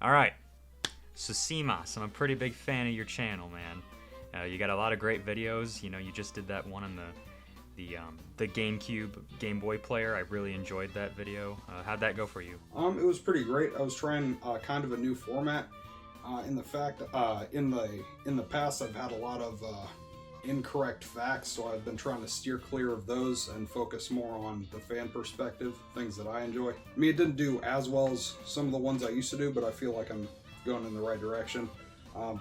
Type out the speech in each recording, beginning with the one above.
All right. So CMOS, I'm a pretty big fan of your channel, man. You got a lot of great videos. You know, you just did that one on the Gamecube Game Boy player. I really enjoyed that video. How'd that go for you? It was pretty great. I was trying kind of a new format. In the past, I've had a lot of incorrect facts, so I've been trying to steer clear of those and focus more on the fan perspective, things that I enjoy. I mean, it didn't do as well as some of the ones I used to do, but I feel like I'm going in the right direction.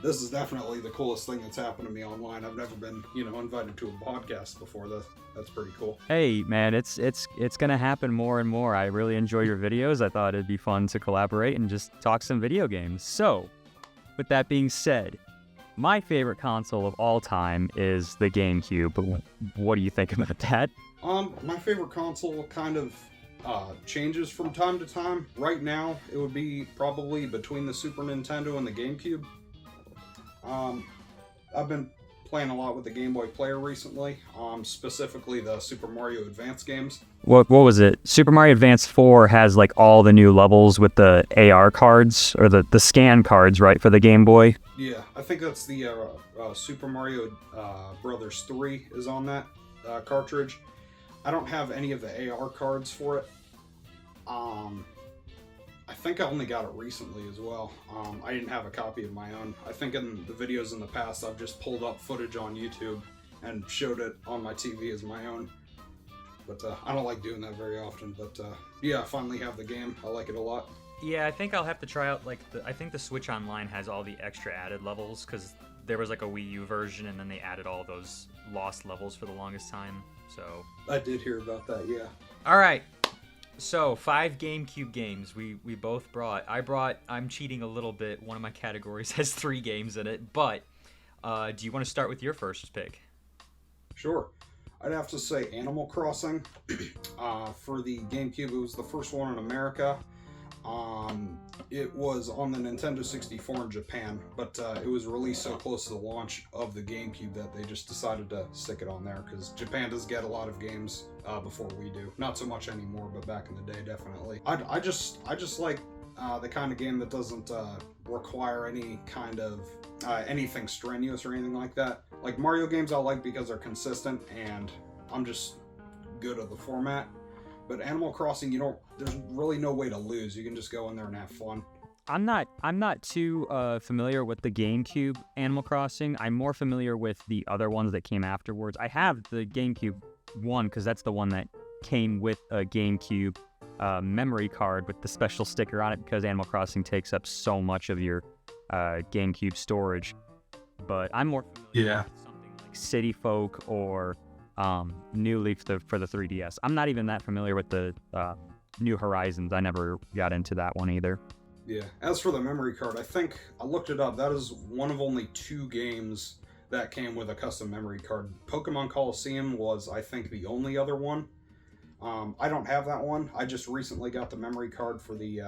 This is definitely the coolest thing that's happened to me online. I've never been, invited to a podcast before. That's pretty cool. Hey, man, it's gonna happen more and more. I really enjoy your videos. I thought it'd be fun to collaborate and just talk some video games. So, with that being said, my favorite console of all time is the GameCube. What do you think about that? My favorite console kind of changes from time to time. Right now, it would be probably between the Super Nintendo and the GameCube. I've been playing a lot with the Game Boy player recently, specifically the Super Mario Advance games. What was it? Super Mario Advance 4 has like all the new levels with the AR cards, or the scan cards, right, for the Game Boy? Yeah, I think that's the Super Mario Brothers 3 is on that cartridge. I don't have any of the AR cards for it. I think I only got it recently as well. I didn't have a copy of my own. I think in the videos in the past, I've just pulled up footage on YouTube and showed it on my TV as my own. But I don't like doing that very often. But yeah, I finally have the game. I like it a lot. Yeah, I think I'll have to try out, I think the Switch Online has all the extra added levels, because there was like a Wii U version, and then they added all those lost levels for the longest time, so... I did hear about that, yeah. Alright, so 5 GameCube games we both brought. I'm cheating a little bit, one of my categories has 3 games in it, but do you want to start with your first pick? Sure. I'd have to say Animal Crossing. For the GameCube, it was the first one in America. It was on the Nintendo 64 in Japan, but it was released so close to the launch of the GameCube that they just decided to stick it on there, because Japan does get a lot of games before we do. Not so much anymore, but back in the day, definitely. I just like the kind of game that doesn't require any kind of anything strenuous or anything like that. Like Mario games I like because they're consistent and I'm just good at the format. But Animal Crossing, there's really no way to lose. You can just go in there and have fun. I'm not too familiar with the GameCube Animal Crossing. I'm more familiar with the other ones that came afterwards. I have the GameCube one because that's the one that came with a GameCube memory card with the special sticker on it, because Animal Crossing takes up so much of your GameCube storage. But I'm more familiar with something like City Folk or New Leaf for the 3DS. I'm not even that familiar with the New Horizons. I never got into that one either. Yeah. As for the memory card, I think I looked it up. That is one of only 2 games that came with a custom memory card. Pokemon Coliseum was, I think, the only other one. I don't have that one. I just recently got the memory card for the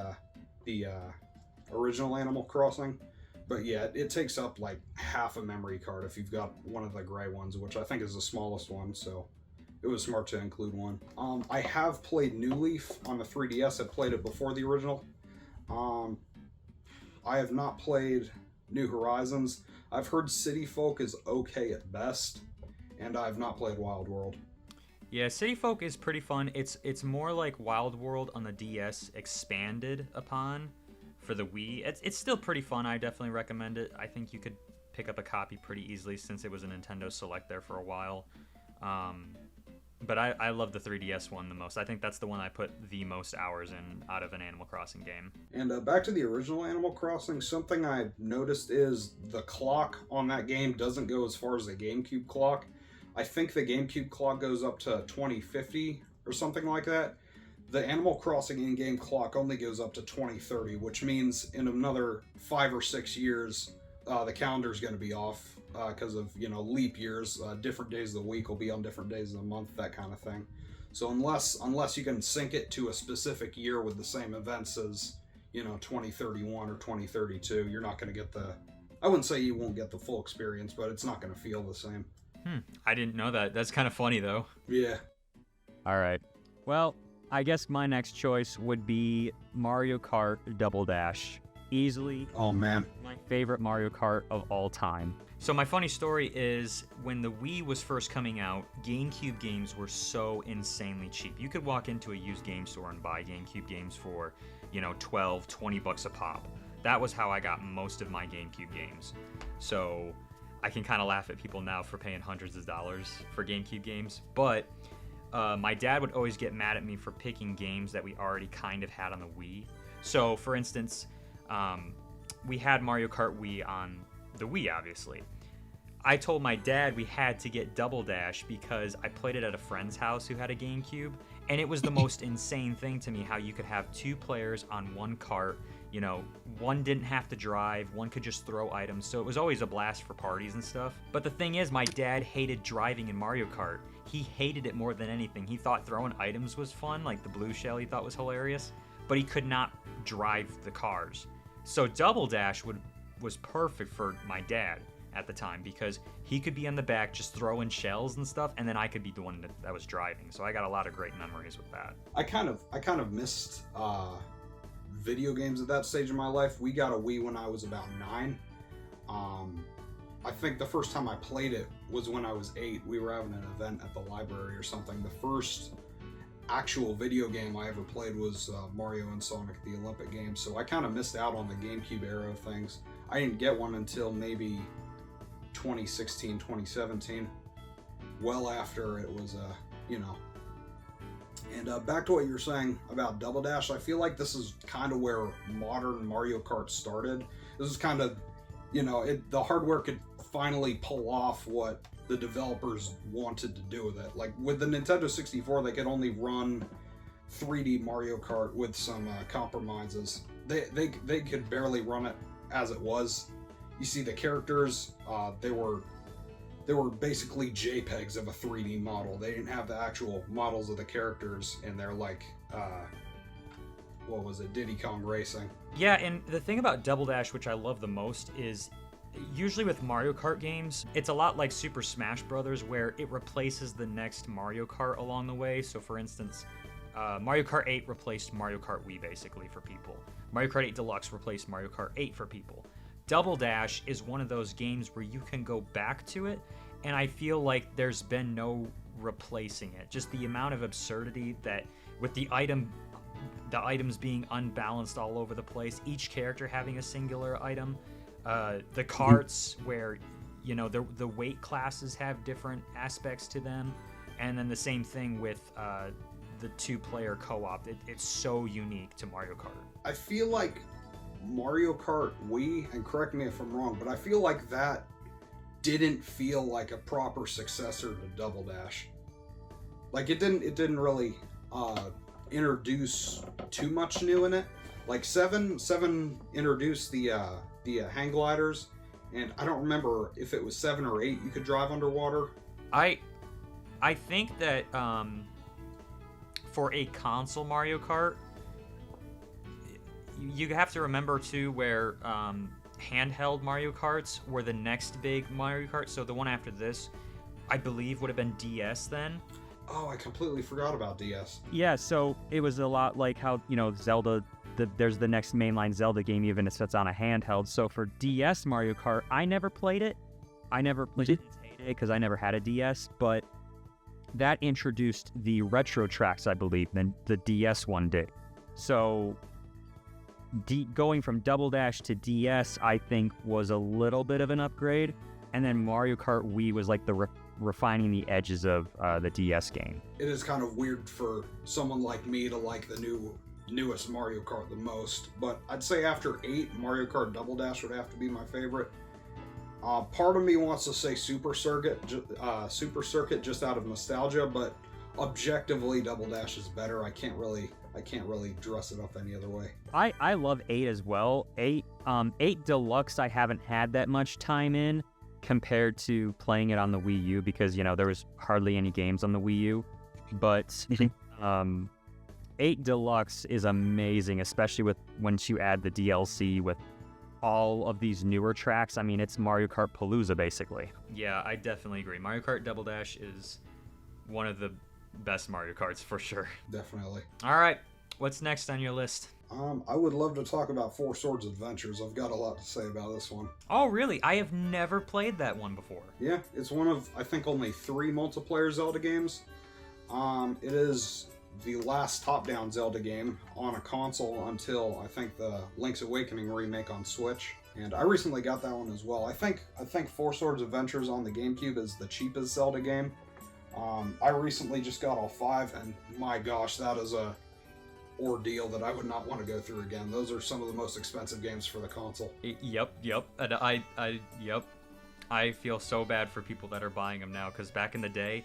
original Animal Crossing. But yeah, it takes up like half a memory card if you've got one of the gray ones, which I think is the smallest one, so it was smart to include one. I have played New Leaf on the 3DS. I played it before the original. I have not played New Horizons. I've heard City Folk is okay at best, and I've not played Wild World. Yeah, City Folk is pretty fun. It's more like Wild World on the DS expanded upon for the Wii. It's still pretty fun. I definitely recommend it. I think you could pick up a copy pretty easily since it was a Nintendo Select there for a while. But I love the 3DS one the most. I think that's the one I put the most hours in out of an Animal Crossing game. And back to the original Animal Crossing, something I noticed is the clock on that game doesn't go as far as the GameCube clock. I think the GameCube clock goes up to 2050 or something like that. The Animal Crossing in-game clock only goes up to 2030, which means in another 5 or 6 years, the calendar's going to be off because of, leap years. Different days of the week will be on different days of the month, that kind of thing. So unless you can sync it to a specific year with the same events as, 2031 or 2032, you're not going to get I wouldn't say you won't get the full experience, but it's not going to feel the same. I didn't know that. That's kind of funny, though. Yeah. All right. Well, I guess my next choice would be Mario Kart Double Dash. Easily Oh man. my favorite Mario Kart of all time. So my funny story is when the Wii was first coming out, GameCube games were so insanely cheap. You could walk into a used game store and buy GameCube games for, you know, $12-20 a pop. That was how I got most of my GameCube games. So I can kind of laugh at people now for paying hundreds of dollars for GameCube games. But my dad would always get mad at me for picking games that we already kind of had on the Wii. So, for instance, we had Mario Kart Wii on the Wii, obviously. I told my dad we had to get Double Dash because I played it at a friend's house who had a GameCube, and it was the most insane thing to me how you could have 2 players on one cart. You know, one didn't have to drive, one could just throw items, so it was always a blast for parties and stuff. But the thing is, my dad hated driving in Mario Kart. He hated it more than anything. He thought throwing items was fun, like the blue shell he thought was hilarious, but he could not drive the cars. So Double Dash was perfect for my dad at the time because he could be in the back just throwing shells and stuff, and then I could be the one that was driving. So I got a lot of great memories with that. I kind of missed video games at that stage of my life. We got a Wii when I was about 9. I think the first time I played it was when I was 8. We were having an event at the library or something. The first actual video game I ever played was Mario and Sonic at the Olympic Games, so I kind of missed out on the GameCube era of things. I didn't get one until maybe 2016, 2017, well after it was, you know. And back to what you were saying about Double Dash, I feel like this is kind of where modern Mario Kart started. This is kind of, you know, the hardware could finally pull off what the developers wanted to do with it. Like with the Nintendo 64, they could only run 3D Mario Kart with some compromises. They could barely run it as it was. You see the characters, they were basically JPEGs of a 3D model. They didn't have the actual models of the characters in there, like what was it, Diddy Kong Racing. Yeah, and the thing about Double Dash, which I love the most, is usually with Mario Kart games, it's a lot like Super Smash Brothers, where it replaces the next Mario Kart along the way. So for instance, Mario Kart 8 replaced Mario Kart Wii basically for people. Mario Kart 8 Deluxe replaced Mario Kart 8 for people. Double Dash is one of those games where you can go back to it, and I feel like there's been no replacing it. Just the amount of absurdity that with the items being unbalanced all over the place, each character having a singular item, the carts where, you know, the weight classes have different aspects to them, and then the same thing with the 2-player co-op. It's so unique to Mario Kart. I feel like Mario Kart Wii, and correct me if I'm wrong, but I feel like that didn't feel like a proper successor to Double Dash. Like it didn't really introduce too much new in it. Like 7 introduced the hang gliders, and I don't remember if it was 7 or 8 you could drive underwater. I think that for a console Mario Kart, you have to remember too where handheld Mario Karts were the next big Mario Kart. So the one after this, I believe, would have been DS then. Oh, I completely forgot about DS. Yeah, so it was a lot like how, you know, Zelda, there's the next mainline Zelda game, even if it's on a handheld. So for DS Mario Kart, I never played it. I never didn't hate it because I never had a DS, but that introduced the retro tracks, I believe, than the DS one did. So going from Double Dash to DS, I think, was a little bit of an upgrade, and then Mario Kart Wii was like the refining the edges of the DS game. It is kind of weird for someone like me to like the newest Mario Kart the most, but I'd say after 8, Mario Kart Double Dash would have to be my favorite. Part of me wants to say Super Circuit just out of nostalgia, but objectively Double Dash is better. I can't really dress it up any other way. I love 8 as well. 8 Deluxe I haven't had that much time in compared to playing it on the Wii U because, you know, there was hardly any games on the Wii U. But 8 Deluxe is amazing, especially once you add the DLC with all of these newer tracks. I mean, it's Mario Kart Palooza basically. Yeah, I definitely agree. Mario Kart Double Dash is one of the best Mario Karts for sure. Definitely. All right, what's next on your list? I would love to talk about Four Swords Adventures. I've got a lot to say about this one. Oh, really? I have never played that one before. Yeah, it's one of, I think, only 3 multiplayer Zelda games. It is the last top-down Zelda game on a console until, I think, the Link's Awakening remake on Switch. And I recently got that one as well. I think Four Swords Adventures on the GameCube is the cheapest Zelda game. I recently just got all 5, and my gosh, that is a ordeal that I would not want to go through again. Those are some of the most expensive games for the console. Yep. And yep. I feel so bad for people that are buying them now, because back in the day,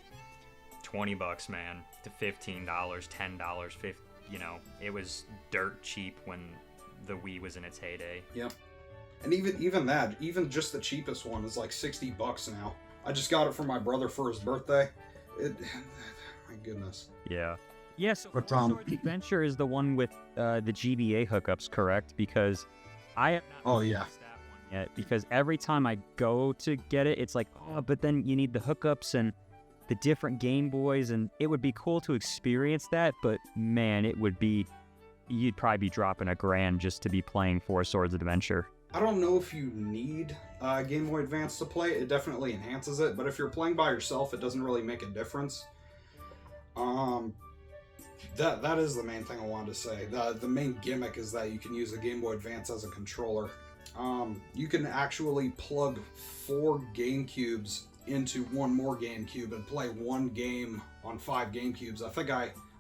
$20, man, to $15, $10, it was dirt cheap when the Wii was in its heyday. Yep. And even just the cheapest one is like $60 now. I just got it for my brother for his birthday. My goodness. Yeah. Yeah, so But, Four Swords Adventure is the one with the GBA hookups, correct? Because I have not Oh, yeah. used that one yet, because every time I go to get it, it's like, oh, but then you need the hookups and the different Game Boys, and it would be cool to experience that, but man, you'd probably be dropping $1,000 just to be playing Four Swords Adventure. I don't know if you need Game Boy Advance to play. It definitely enhances it, but if you're playing by yourself, it doesn't really make a difference. That is the main thing I wanted to say. The main gimmick is that you can use a Game Boy Advance as a controller. You can actually plug 4 GameCubes into one more GameCube and play one game on 5 GameCubes. I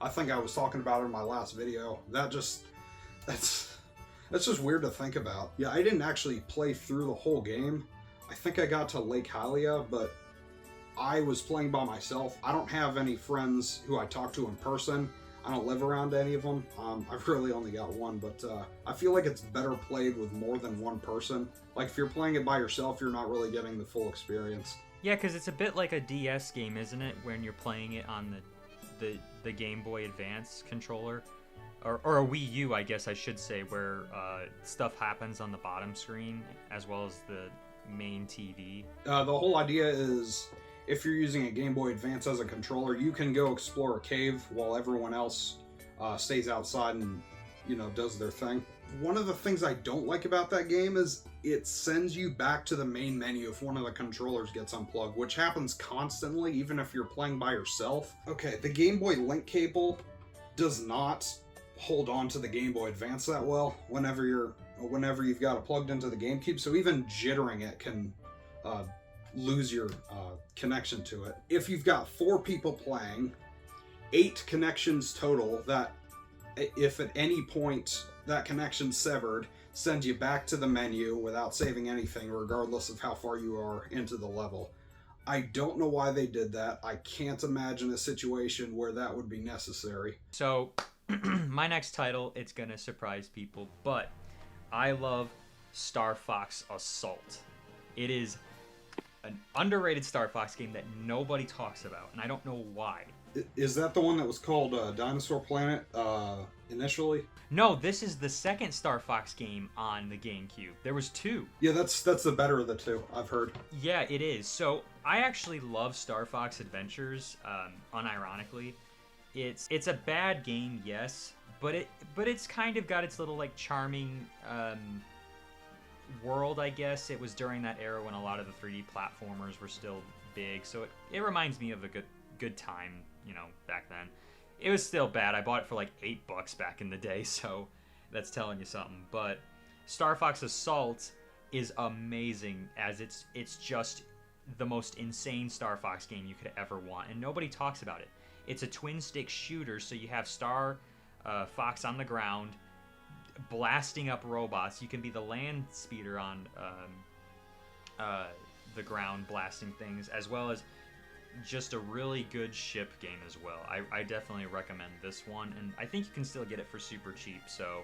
think I was talking about it in my last video. That's just weird to think about. Yeah, I didn't actually play through the whole game. I think I got to Lake Hylia, but I was playing by myself. I don't have any friends who I talk to in person. I don't live around any of them. I've really only got one, but I feel like it's better played with more than one person. Like, if you're playing it by yourself, you're not really getting the full experience. Yeah, because it's a bit like a DS game, isn't it? When you're playing it on the Game Boy Advance controller. Or a Wii U, I guess I should say, where stuff happens on the bottom screen as well as the main TV. The whole idea is, if you're using a Game Boy Advance as a controller, you can go explore a cave while everyone else stays outside and, does their thing. One of the things I don't like about that game is it sends you back to the main menu if one of the controllers gets unplugged, which happens constantly, even if you're playing by yourself. Okay, the Game Boy link cable does not hold on to the Game Boy Advance that well whenever you've got it plugged into the GameCube, so even jittering it can lose your connection to it. If you've got 4 people playing, 8 connections total, that if at any point that connection's severed, send you back to the menu without saving anything, regardless of how far you are into the level. I don't know why they did that. I can't imagine a situation where that would be necessary. So, my next title, it's gonna surprise people, but I love Star Fox Assault. It is an underrated Star Fox game that nobody talks about, and I don't know why. Is that the one that was called Dinosaur Planet initially? No, this is the second Star Fox game on the GameCube. There was 2. Yeah, that's the better of the 2, I've heard. Yeah, it is. So I actually love Star Fox Adventures, unironically. It's a bad game, yes, but it's kind of got its little like charming world, I guess. It was during that era when a lot of the 3D platformers were still big, so it reminds me of a good time, back then. It was still bad. I bought it for like $8 back in the day, so that's telling you something. But Star Fox Assault is amazing, as it's just the most insane Star Fox game you could ever want, and nobody talks about it. It's a twin-stick shooter, so you have Star Fox on the ground blasting up robots. You can be the land speeder on the ground blasting things, as well as just a really good ship game as well. I definitely recommend this one, and I think you can still get it for super cheap, so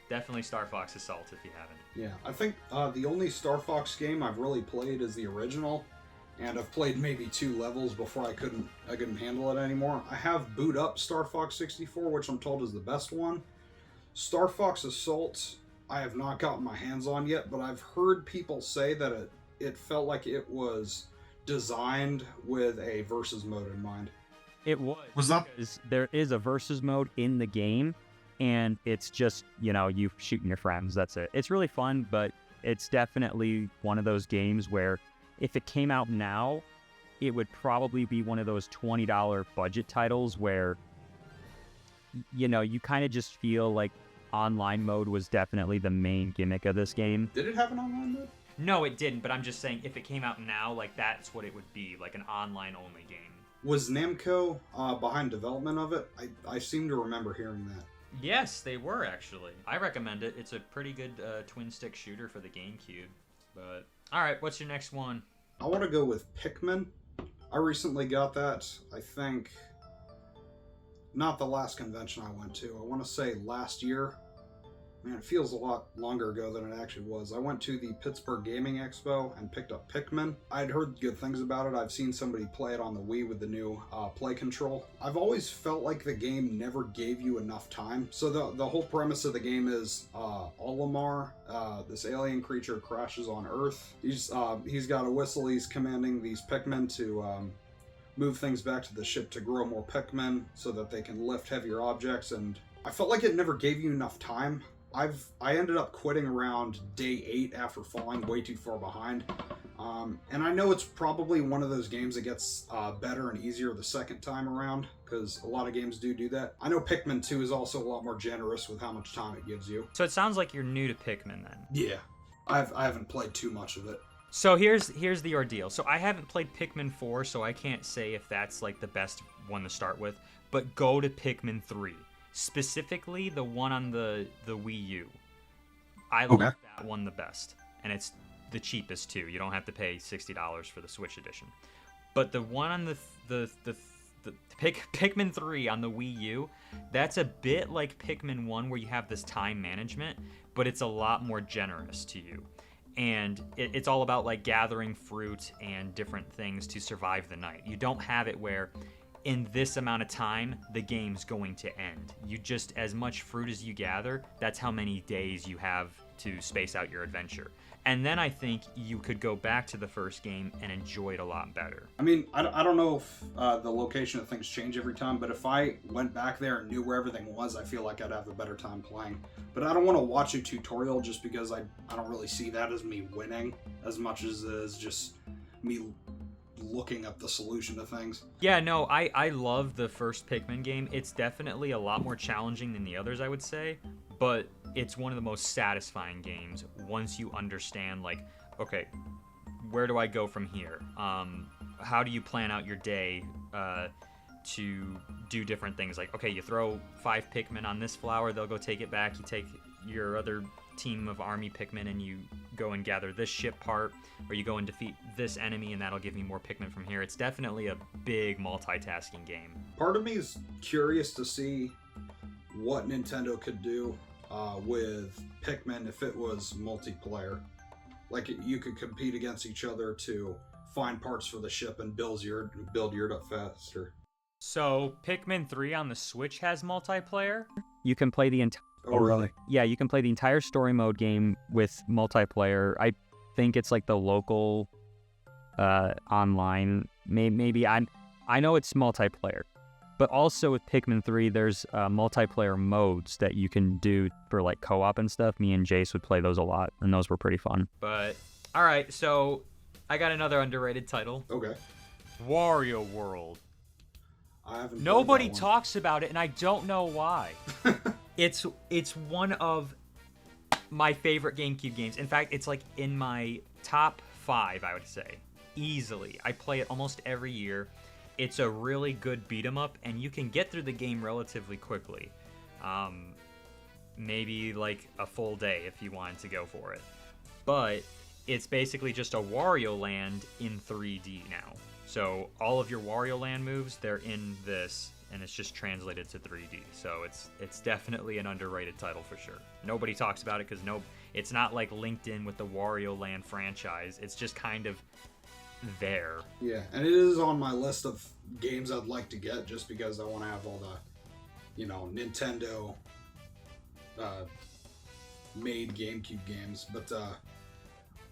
definitely Star Fox Assault if you haven't. Yeah, I think the only Star Fox game I've really played is the original, and I've played maybe 2 levels before I couldn't handle it anymore. I have boot up Star Fox 64, which I'm told is the best one. Star Fox Assault, I have not gotten my hands on yet, but I've heard people say that it felt like it was designed with a versus mode in mind. It was. Was that- Because there is a versus mode in the game, and it's just, you shooting your friends. That's it. It's really fun, but it's definitely one of those games where if it came out now, it would probably be one of those $20 budget titles where, you kind of just feel like online mode was definitely the main gimmick of this game. Did it have an online mode? No, it didn't, but I'm just saying if it came out now, like that's what it would be, like an online-only game. Was Namco behind development of it? I seem to remember hearing that. Yes, they were actually. I recommend it. It's a pretty good twin-stick shooter for the GameCube. But all right, what's your next one? I want to go with Pikmin. I recently got that, I think, not the last convention I went to. I want to say last year. Man, it feels a lot longer ago than it actually was. I went to the Pittsburgh Gaming Expo and picked up Pikmin. I'd heard good things about it. I've seen somebody play it on the Wii with the new play control. I've always felt like the game never gave you enough time. So the whole premise of the game is Olimar, this alien creature, crashes on Earth. He's got a whistle. He's commanding these Pikmin to move things back to the ship to grow more Pikmin so that they can lift heavier objects. And I felt like it never gave you enough time. I ended up quitting around day 8 after falling way too far behind. And I know it's probably one of those games that gets better and easier the second time around, because a lot of games do that. I know Pikmin 2 is also a lot more generous with how much time it gives you. So it sounds like you're new to Pikmin then. Yeah, I haven't played too much of it. So here's the ordeal. So I haven't played Pikmin 4, so I can't say if that's like the best one to start with. But go to Pikmin 3. Specifically, the one on the Wii U. I like that one the best, and it's the cheapest too. You don't have to pay $60 for the Switch edition. But the one on the Pikmin 3 on the Wii U, that's a bit like Pikmin 1, where you have this time management, but it's a lot more generous to you. And it's all about like gathering fruit and different things to survive the night. You don't have it where in this amount of time, the game's going to end. You just, as much fruit as you gather, that's how many days you have to space out your adventure. And then I think you could go back to the first game and enjoy it a lot better. I mean, I don't know if the location of things change every time, but if I went back there and knew where everything was, I feel like I'd have a better time playing. But I don't want to watch a tutorial just because I don't really see that as me winning as much as it is just me looking up the solution to things. Yeah, no, I love the first Pikmin game. It's definitely a lot more challenging than the others, I would say, but it's one of the most satisfying games once you understand, like, okay, where do I go from here? How do you plan out your day to do different things? Like, okay, you throw 5 Pikmin on this flower, they'll go take it back. You take your other team of army Pikmin and you go and gather this ship part, or you go and defeat this enemy and that'll give me more Pikmin from here. It's definitely a big multitasking game. Part of me is curious to see what Nintendo could do with Pikmin if it was multiplayer. Like, you could compete against each other to find parts for the ship and build your up faster. So Pikmin 3 on the Switch has multiplayer? You can play the entire... Oh, really? Yeah, you can play the entire story mode game with multiplayer. I think it's like the local online. Maybe I know it's multiplayer, but also with Pikmin 3, there's multiplayer modes that you can do for like co-op and stuff. Me and Jace would play those a lot, and those were pretty fun. But all right, so I got another underrated title. Okay. Wario World. I haven't. Nobody talks about it, and I don't know why. It's one of my favorite GameCube games. In fact, it's like in my top 5, I would say, easily. I play it almost every year. It's a really good beat 'em up, and you can get through the game relatively quickly. Maybe like a full day if you wanted to go for it. But it's basically just a Wario Land in 3D now. So all of your Wario Land moves, they're in this, and it's just translated to 3D. So it's definitely an underrated title for sure. Nobody talks about it because it's not like linked in with the Wario Land franchise. It's just kind of there. Yeah, and it is on my list of games I'd like to get just because I want to have all the, Nintendo made GameCube games. But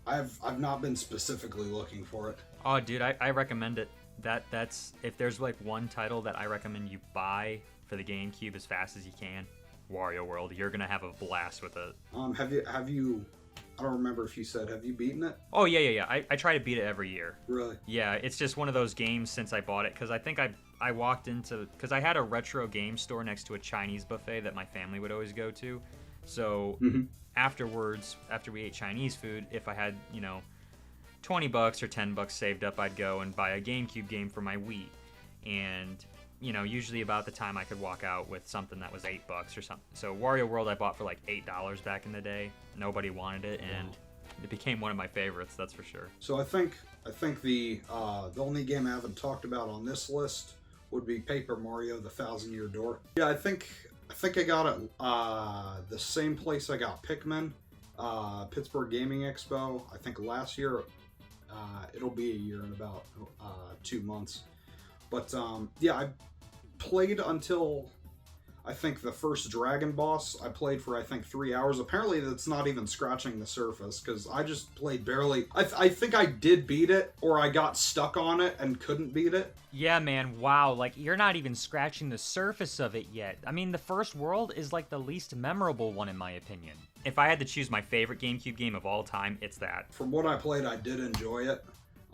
I've not been specifically looking for it. Oh, dude, I recommend it. That's if there's like one title that I recommend you buy for the GameCube as fast as you can, Wario World. You're gonna have a blast with it. Have you? I don't remember if you said, have you beaten it? Oh yeah. I try to beat it every year. Really? Yeah, it's just one of those games since I bought it, because I think I walked into, because I had a retro game store next to a Chinese buffet that my family would always go to. So afterwards, after we ate Chinese food, if I had, you know, $20 or $10 saved up, I'd go and buy a GameCube game for my Wii. And, you know, usually about the time I could walk out with something that was $8 or something. So Wario World I bought for like $8 back in the day. Nobody wanted it, and it became one of my favorites, that's for sure. So I think the only game I haven't talked about on this list would be Paper Mario: The Thousand-Year Door. Yeah, I think I got it the same place I got Pikmin, Pittsburgh Gaming Expo. I think last year. It'll be a year in about 2 months. But yeah, I played until I think the first dragon boss. I played for I think 3 hours. Apparently that's not even scratching the surface, because I just played barely. I think I did beat it, or I got stuck on it and couldn't beat it. Yeah, man, wow, like, you're not even scratching the surface of it yet. I mean, the first world is like the least memorable one in my opinion. If I had to choose my favorite GameCube game of all time, it's that. From what I played, I did enjoy it.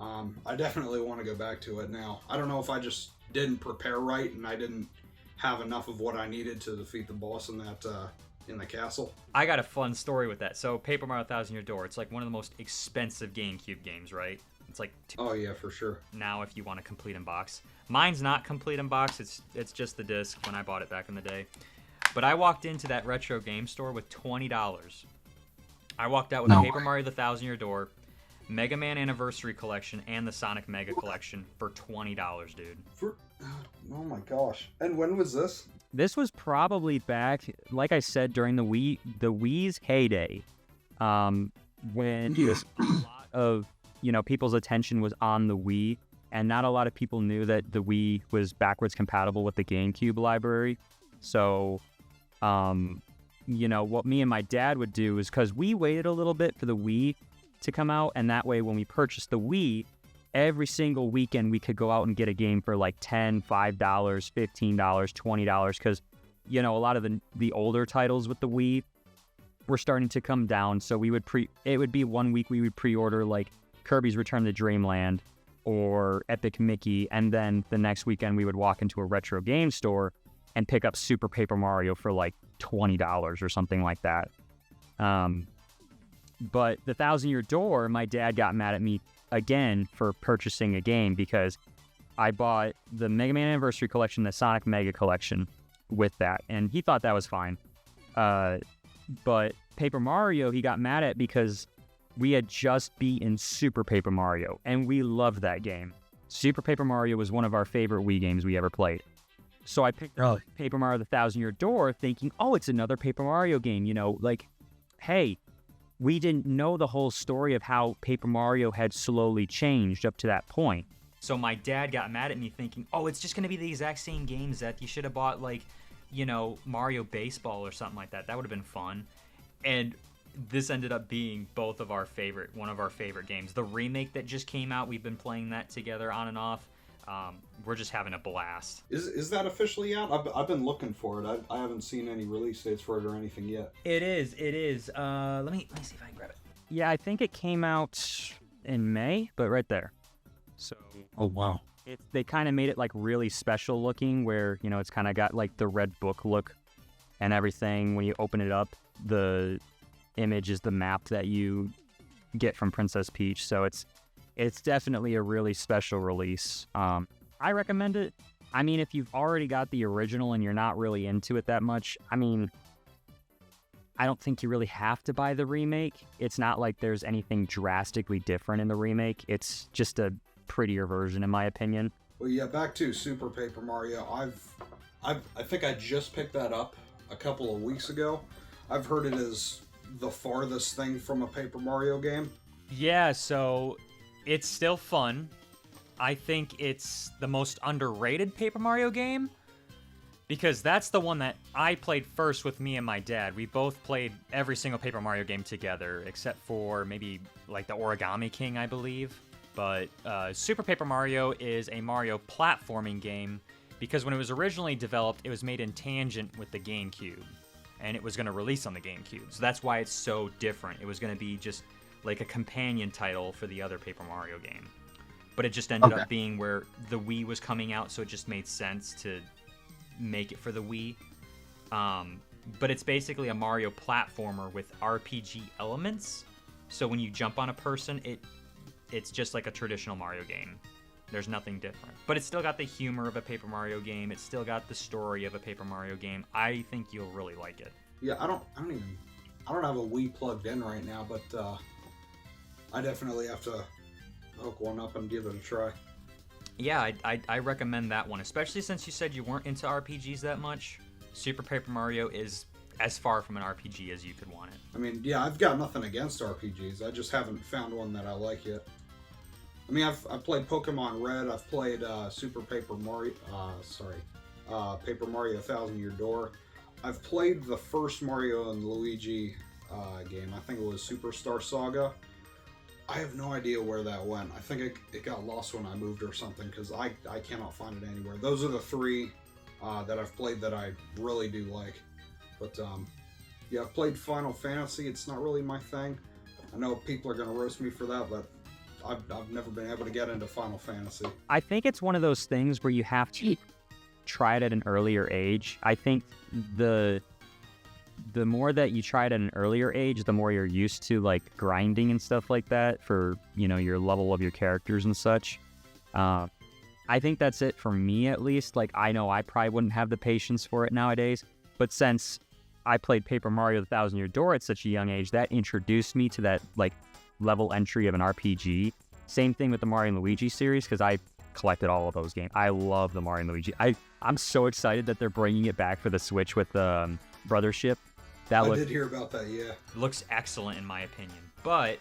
I definitely want to go back to it now. I don't know if I just didn't prepare right and I didn't have enough of what I needed to defeat the boss in that in the castle. I got a fun story with that. So Paper Mario Thousand Year Door, it's like one of the most expensive GameCube games, right? It's like oh yeah, for sure. Now if you want a complete in box. Mine's not complete in box, it's just the disc when I bought it back in the day. But I walked into that retro game store with $20. I walked out with Paper Mario The Thousand Year Door, Mega Man Anniversary Collection, and the Sonic Mega Collection for $20, dude. Oh my gosh. And when was this? This was probably back, like I said, during the Wii's heyday, when a lot of, you know, people's attention was on the Wii, and not a lot of people knew that the Wii was backwards compatible with the GameCube library. So, you know, what me and my dad would do is, because we waited a little bit for the Wii to come out, and that way when we purchased the Wii, every single weekend we could go out and get a game for like $10, $5, $15, $20, because, you know, a lot of the older titles with the Wii were starting to come down. So we would it would be 1 week we would pre-order like Kirby's Return to Dreamland or Epic Mickey, and then the next weekend we would walk into a retro game store and pick up Super Paper Mario for like $20 or something like that. But the Thousand Year Door, my dad got mad at me again for purchasing a game, because I bought the Mega Man Anniversary Collection, the Sonic Mega Collection with that, and he thought that was fine. But Paper Mario, he got mad at because we had just beaten Super Paper Mario, and we loved that game. Super Paper Mario was one of our favorite Wii games we ever played. So I picked up Paper Mario The Thousand Year Door thinking, oh, it's another Paper Mario game, you know, like, hey, we didn't know the whole story of how Paper Mario had slowly changed up to that point. So my dad got mad at me thinking, oh, it's just going to be the exact same game, Zeth. You should have bought, like, you know, Mario Baseball or something like that. That would have been fun. And this ended up being one of our favorite games. The remake that just came out, we've been playing that together on and off. We're just having a blast. Is that officially out? I've been looking for it. I haven't seen any release dates for it or anything yet. It is. Let me see if I can grab it. Yeah, I think it came out in May, but right there. So. Oh wow. They kind of made it like really special looking, where, you know, it's kind of got like the red book look and everything. When you open it up, the image is the map that you get from Princess Peach. So it's definitely a really special release. I recommend it. I mean, if you've already got the original and you're not really into it that much, I mean, I don't think you really have to buy the remake. It's not like there's anything drastically different in the remake. It's just a prettier version, in my opinion. Well, yeah, back to Super Paper Mario. I think I just picked that up a couple of weeks ago. I've heard it is the farthest thing from a Paper Mario game. Yeah, so it's still fun. I think it's the most underrated Paper Mario game, because that's the one that I played first with me and my dad. We both played every single Paper Mario game together, except for maybe like the Origami King, I believe. But Super Paper Mario is a Mario platforming game, because when it was originally developed, it was made in tangent with the GameCube. and it was going to release on the GameCube. So that's why it's so different. It was going to be just like a companion title for the other Paper Mario game. But it just ended up being where the Wii was coming out, so it just made sense to make it for the Wii. But it's basically a Mario platformer with RPG elements. So when you jump on a person, it's just like a traditional Mario game. There's nothing different. But it's still got the humor of a Paper Mario game. It's still got the story of a Paper Mario game. I think you'll really like it. Yeah, I don't have a Wii plugged in right now, but I definitely have to hook one up and give it a try. Yeah, I recommend that one, especially since you said you weren't into RPGs that much. Super Paper Mario is as far from an RPG as you could want it. I mean, yeah, I've got nothing against RPGs. I just haven't found one that I like yet. I mean, I've played Pokemon Red. I've played Super Paper Mario. Paper Mario 1,000 Year Door. I've played the first Mario and Luigi game. I think it was Superstar Saga. I have no idea where that went. I think it got lost when I moved or something, because I cannot find it anywhere. Those are the three that I've played that I really do like. But yeah, I've played Final Fantasy. It's not really my thing. I know people are going to roast me for that, but I've never been able to get into Final Fantasy. I think it's one of those things where you have to try it at an earlier age. I think the more that you try it at an earlier age, the more you're used to like grinding and stuff like that for, you know, your level of your characters and such. I think that's it for me, at least. Like, I know I probably wouldn't have the patience for it nowadays, but since I played Paper Mario: The 1,000 Year Door at such a young age, that introduced me to that like level entry of an RPG. Same thing with the Mario and Luigi series, because I collected all of those games. I love the Mario and Luigi. I'm so excited that they're bringing it back for the Switch with the Brothership. I did hear about that, yeah. It looks excellent in my opinion. But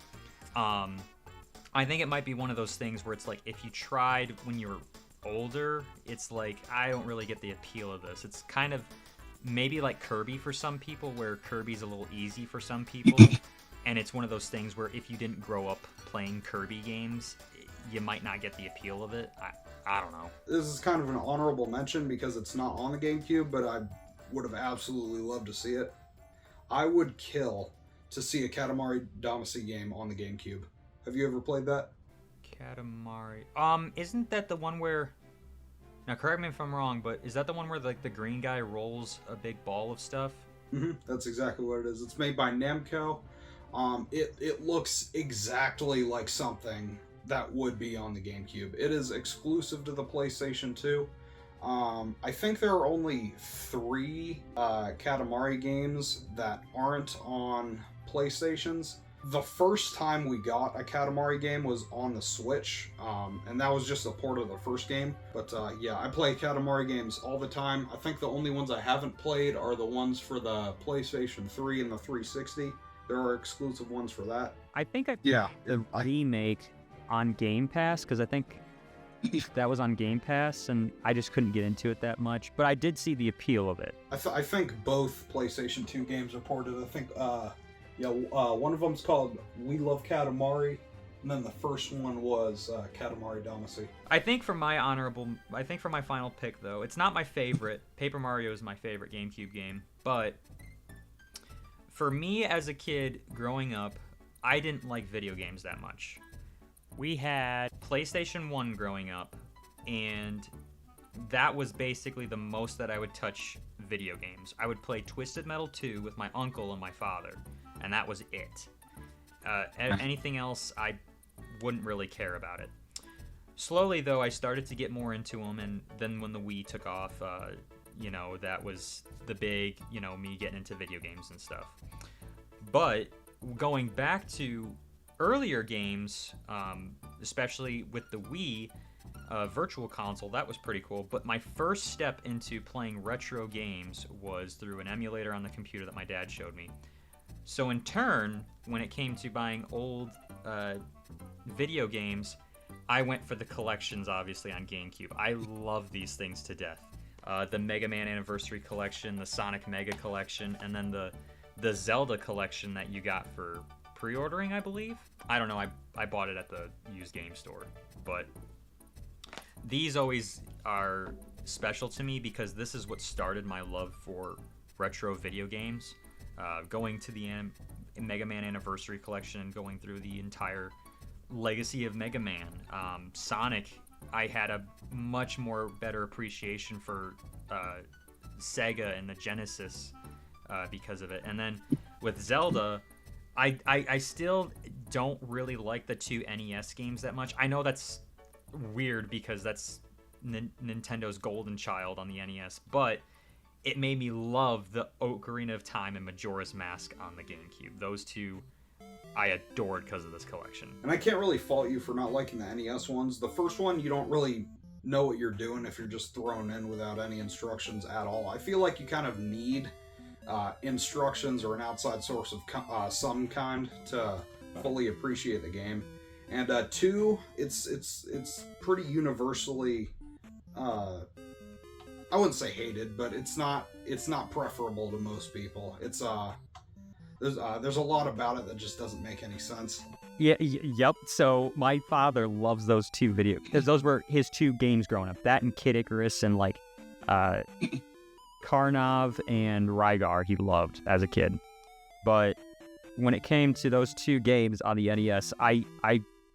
I think it might be one of those things where it's like, if you tried when you were older, it's like, I don't really get the appeal of this. It's kind of maybe like Kirby for some people, where Kirby's a little easy for some people. And it's one of those things where if you didn't grow up playing Kirby games, you might not get the appeal of it. I don't know. This is kind of an honorable mention because it's not on the GameCube, but I would have absolutely loved to see it. I would kill to see a Katamari Damacy game on the GameCube. Have you ever played that? Katamari. Isn't that the one where... Now, correct me if I'm wrong, but is that the one where like the green guy rolls a big ball of stuff? Mm-hmm. That's exactly what it is. It's made by Namco. It looks exactly like something that would be on the GameCube. It is exclusive to the PlayStation 2. I think there are only 3 Katamari games that aren't on PlayStations. The first time we got a Katamari game was on the Switch, and that was just a port of the first game. But yeah, I play Katamari games all the time. I think the only ones I haven't played are the ones for the PlayStation 3 and the 360. There are exclusive ones for that. I think the remake on Game Pass, because I think that was on Game Pass, and I just couldn't get into it that much. But I did see the appeal of it. I think both PlayStation 2 games are ported. I think, one of them's called We Love Katamari, and then the first one was Katamari Damacy. I think for my final pick, though, it's not my favorite. Paper Mario is my favorite GameCube game, but for me as a kid growing up, I didn't like video games that much. We had PlayStation 1 growing up, and that was basically the most that I would touch video games. I would play Twisted Metal 2 with my uncle and my father, and that was it. Anything else, I wouldn't really care about it. Slowly, though, I started to get more into them, and then when the Wii took off, that was the big, me getting into video games and stuff. But going back to earlier games, especially with the Wii Virtual Console, that was pretty cool. But my first step into playing retro games was through an emulator on the computer that my dad showed me. So in turn, when it came to buying old video games, I went for the collections, obviously, on GameCube. I love these things to death. The Mega Man Anniversary Collection, the Sonic Mega Collection, and then the Zelda Collection that you got for pre-ordering, I believe. I don't know, I bought it at the used game store. But these always are special to me because this is what started my love for retro video games. Going to the Mega Man Anniversary Collection and going through the entire legacy of Mega Man. Sonic, I had a much more better appreciation for Sega and the Genesis because of it. And then with Zelda, I still don't really like the 2 NES games that much. I know that's weird because that's Nintendo's golden child on the NES, but it made me love the Ocarina of Time and Majora's Mask on the GameCube. Those 2 I adored because of this collection. And I can't really fault you for not liking the NES ones. The first one, you don't really know what you're doing if you're just thrown in without any instructions at all. I feel like you kind of need instructions or an outside source of some kind to fully appreciate the game. And 2, it's pretty universally, I wouldn't say hated, but it's not preferable to most people. It's there's a lot about it that just doesn't make any sense. Yeah, yep. So my father loves those 2 videos because those were his 2 games growing up. That and Kid Icarus and like Karnov and Rygar he loved as a kid. But when it came to those 2 games on the NES, I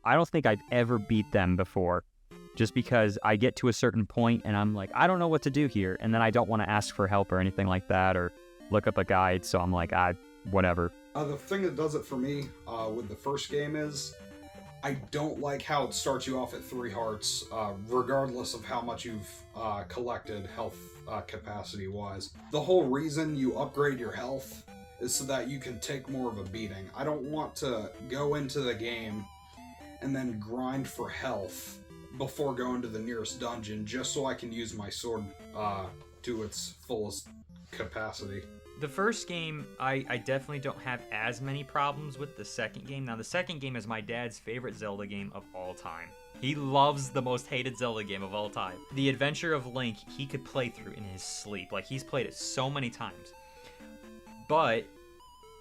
don't think I've ever beat them before. Just because I get to a certain point and I'm like, I don't know what to do here. And then I don't want to ask for help or anything like that or look up a guide. So I'm like, whatever. The thing that does it for me with the first game is I don't like how it starts you off at 3 hearts, regardless of how much you've collected health capacity-wise. The whole reason you upgrade your health is so that you can take more of a beating. I don't want to go into the game and then grind for health before going to the nearest dungeon just so I can use my sword to its fullest capacity. The first game, I definitely don't have as many problems with the second game. Now, the second game is my dad's favorite Zelda game of all time. He loves the most hated Zelda game of all time. The Adventure of Link, he could play through in his sleep. Like, he's played it so many times. But,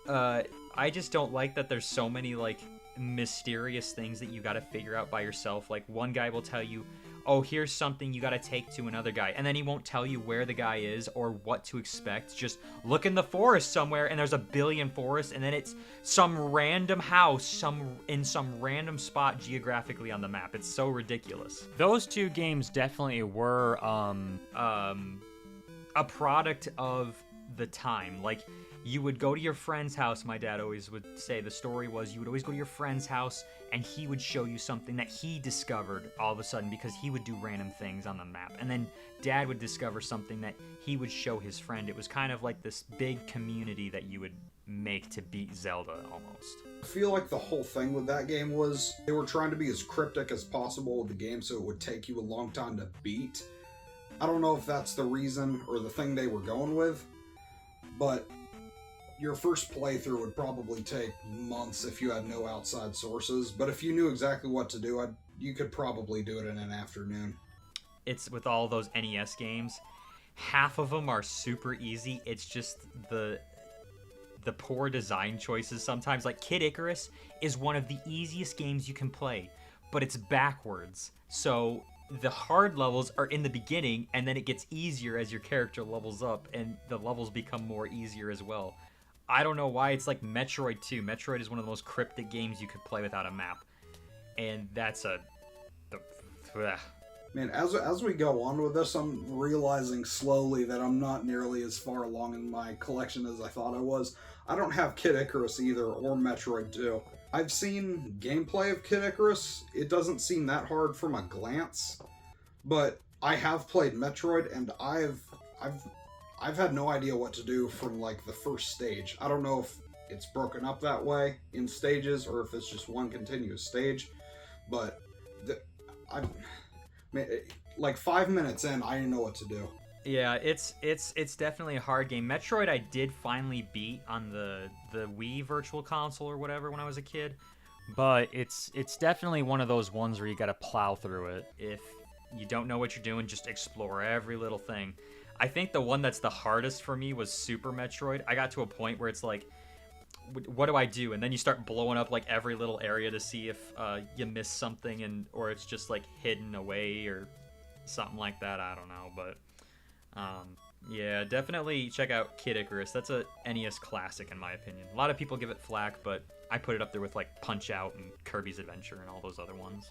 I just don't like that there's so many, like, mysterious things that you gotta figure out by yourself. Like, one guy will tell you, oh, here's something you gotta take to another guy, and then he won't tell you where the guy is or what to expect. Just look in the forest somewhere, and there's a billion forests, and then it's some random house in some random spot geographically on the map. It's so ridiculous. Those 2 games definitely were A product of the time. Like, you would go to your friend's house, my dad always would say. The story was you would always go to your friend's house and he would show you something that he discovered all of a sudden because he would do random things on the map. And then dad would discover something that he would show his friend. It was kind of like this big community that you would make to beat Zelda almost. I feel like the whole thing with that game was they were trying to be as cryptic as possible with the game so it would take you a long time to beat. I don't know if that's the reason or the thing they were going with, but your first playthrough would probably take months if you had no outside sources, but if you knew exactly what to do, you could probably do it in an afternoon. It's with all those NES games, half of them are super easy. It's just the poor design choices sometimes. Like Kid Icarus is one of the easiest games you can play, but it's backwards. So the hard levels are in the beginning, and then it gets easier as your character levels up, and the levels become more easier as well. I don't know why. It's like Metroid 2. Metroid is one of the most cryptic games you could play without a map. And that's Man, as we go on with this, I'm realizing slowly that I'm not nearly as far along in my collection as I thought I was. I don't have Kid Icarus either, or Metroid 2. I've seen gameplay of Kid Icarus. It doesn't seem that hard from a glance, but I have played Metroid, and I've had no idea what to do from like the first stage. I don't know if it's broken up that way in stages or if it's just one continuous stage, but like 5 minutes in, I didn't know what to do. Yeah, it's definitely a hard game. Metroid I did finally beat on the Wii Virtual Console or whatever when I was a kid, but it's definitely one of those ones where you gotta plow through it. If you don't know what you're doing, just explore every little thing. I think the one that's the hardest for me was Super Metroid. I got to a point where it's like, what do I do? And then you start blowing up like every little area to see if you miss something, or it's just like hidden away or something like that. I don't know, but Yeah, definitely check out Kid Icarus. That's a NES classic in my opinion. A lot of people give it flack, but I put it up there with like Punch Out and Kirby's Adventure and all those other ones.